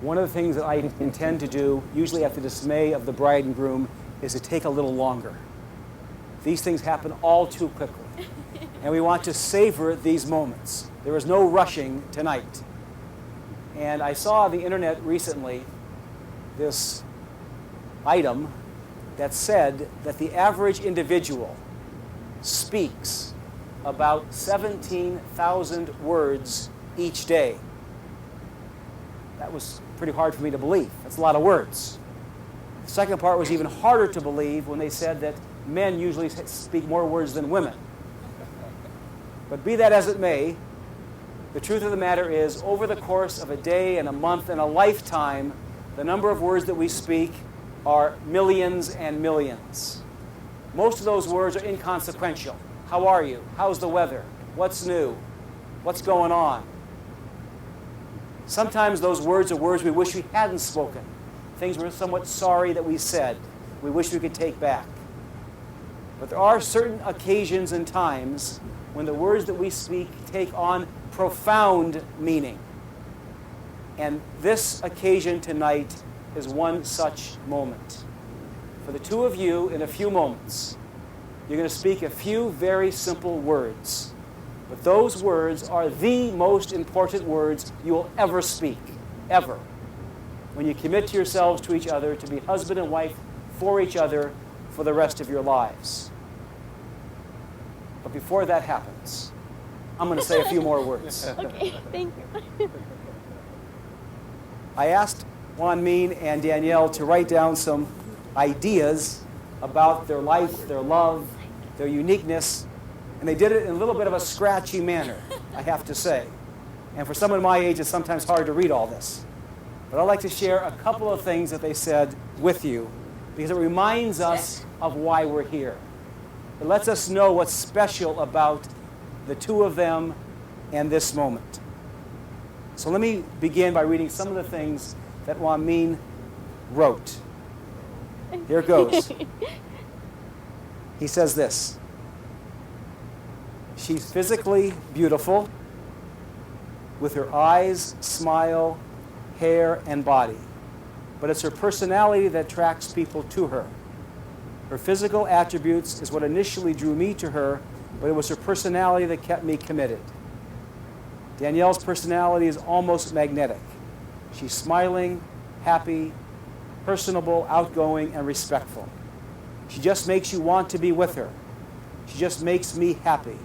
One of the things that I intend to do, usually at the dismay of the bride and groom, is to take a little longer. These things happen all too quickly, and we want to savor these moments. There is no rushing tonight. And I saw on the internet recently this item that said that the average individual speaks about 17,000 words each day. That was pretty hard for me to believe. That's a lot of words. The second part was even harder to believe when they said that men usually speak more words than women. But be that as it may, the truth of the matter is, over the course of a day and a month and a lifetime, the number of words that we speak are millions and millions. Most of those words are inconsequential. How are you? How's the weather? What's new? What's going on? Sometimes those words are words we wish we hadn't spoken. Things we're somewhat sorry that we said. We wish we could take back. But there are certain occasions and times when the words that we speak take on profound meaning. And this occasion tonight is one such moment. For the two of you, in a few moments, you're going to speak a few very simple words. But those words are the most important words you will ever speak, ever. When you commit to yourselves to each other to be husband and wife for each other for the rest of your lives. But before that happens, I'm going to say a few more words. Okay, thank you. I asked Juan Min and Danielle to write down some ideas about their life, their love, their uniqueness, and they did it in a little bit of a scratchy manner, I have to say. And for someone my age, it's sometimes hard to read all this. But I'd like to share a couple of things that they said with you, because it reminds us of why we're here. It lets us know what's special about the two of them and this moment. So let me begin by reading some of the things that Juan Min wrote. Here it goes. He says this: she's physically beautiful with her eyes, smile, hair, and body. But it's her personality that attracts people to her. Her physical attributes is what initially drew me to her, but it was her personality that kept me committed. Danielle's personality is almost magnetic. She's smiling, happy, personable, outgoing, and respectful. She just makes you want to be with her. She just makes me happy.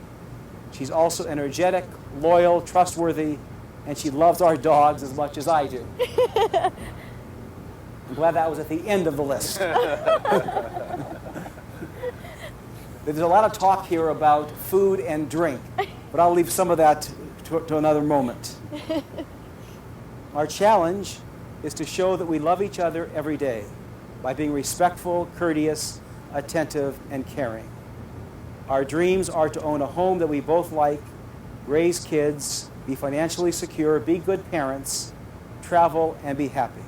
She's also energetic, loyal, trustworthy, and she loves our dogs as much as I do. I'm glad that was at the end of the list. There's a lot of talk here about food and drink, but I'll leave some of that to another moment. Our challenge is to show that we love each other every day by being respectful, courteous, attentive, and caring. Our dreams are to own a home that we both like, raise kids, be financially secure, be good parents, travel, and be happy.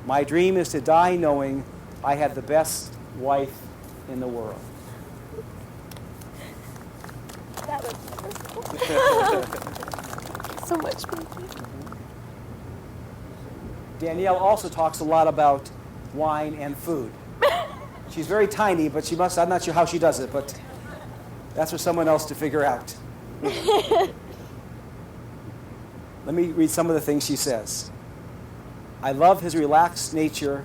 My dream is to die knowing I have the best wife in the world. That was so much. Thank you. Danielle also talks a lot about wine and food. She's very tiny, but I'm not sure how she does it, but that's for someone else to figure out. Let me read some of the things she says. I love his relaxed nature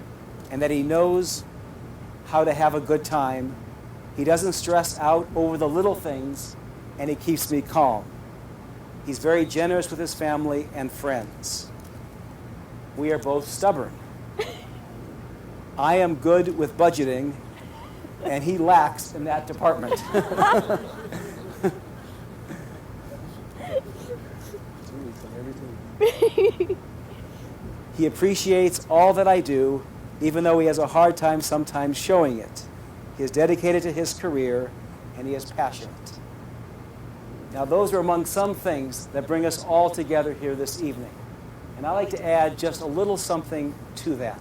and that he knows how to have a good time. He doesn't stress out over the little things, and he keeps me calm. He's very generous with his family and friends. We are both stubborn. I am good with budgeting, and he lacks in that department. He appreciates all that I do, even though he has a hard time sometimes showing it. He is dedicated to his career, and he is passionate. Now, those are among some things that bring us all together here this evening. And I'd like to add just a little something to that.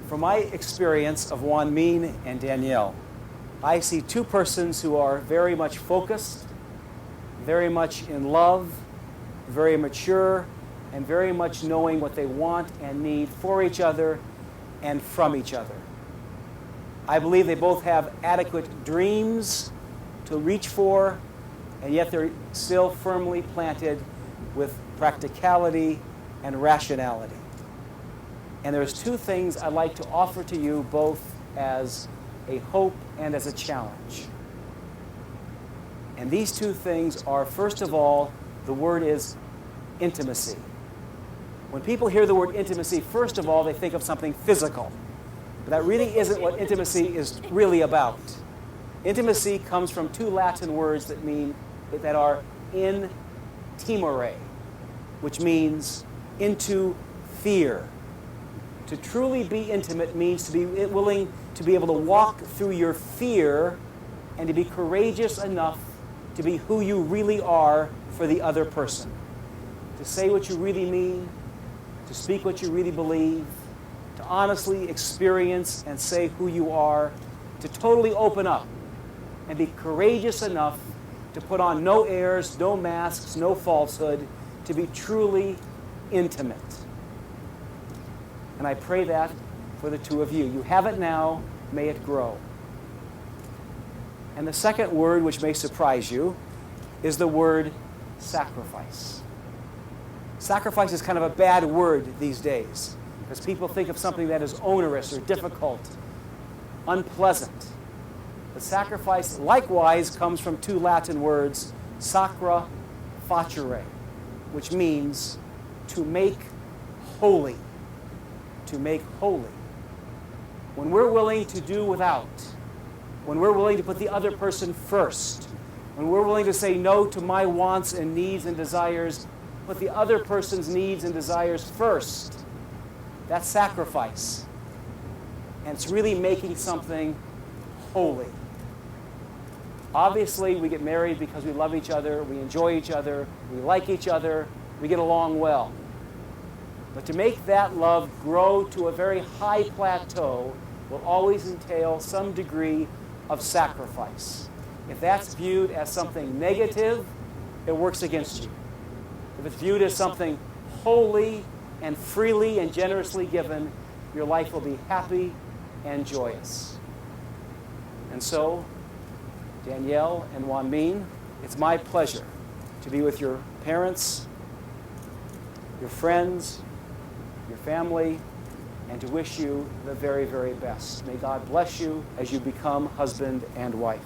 From my experience of Juan Min and Danielle, I see two persons who are very much focused, very much in love, very mature, and very much knowing what they want and need for each other and from each other. I believe they both have adequate dreams to reach for, and yet they're still firmly planted with practicality and rationality. And there's two things I'd like to offer to you both as a hope and as a challenge. And these two things are, first of all, the word is intimacy. When people hear the word intimacy, first of all, they think of something physical. But that really isn't what intimacy is really about. Intimacy comes from two Latin words that are in timore, which means into fear. To truly be intimate means to be willing to be able to walk through your fear and to be courageous enough to be who you really are for the other person. To say what you really mean, to speak what you really believe, to honestly experience and say who you are, to totally open up and be courageous enough to put on no airs, no masks, no falsehood, to be truly intimate. And I pray that for the two of you. You have it now, may it grow. And the second word, which may surprise you, is the word sacrifice. Sacrifice is kind of a bad word these days, because people think of something that is onerous or difficult, unpleasant. But sacrifice likewise comes from two Latin words, sacra facere, which means to make holy. To make holy. When we're willing to do without, when we're willing to put the other person first, when we're willing to say no to my wants and needs and desires, put the other person's needs and desires first, that's sacrifice. And it's really making something holy. Obviously, we get married because we love each other, we enjoy each other, we like each other, we get along well. But to make that love grow to a very high plateau will always entail some degree of sacrifice. If that's viewed as something negative, it works against you. If it's viewed as something holy and freely and generously given, your life will be happy and joyous. And so, Danielle and Wan Min, it's my pleasure to be with your parents, your friends, your family, and to wish you the very, very best. May God bless you as you become husband and wife.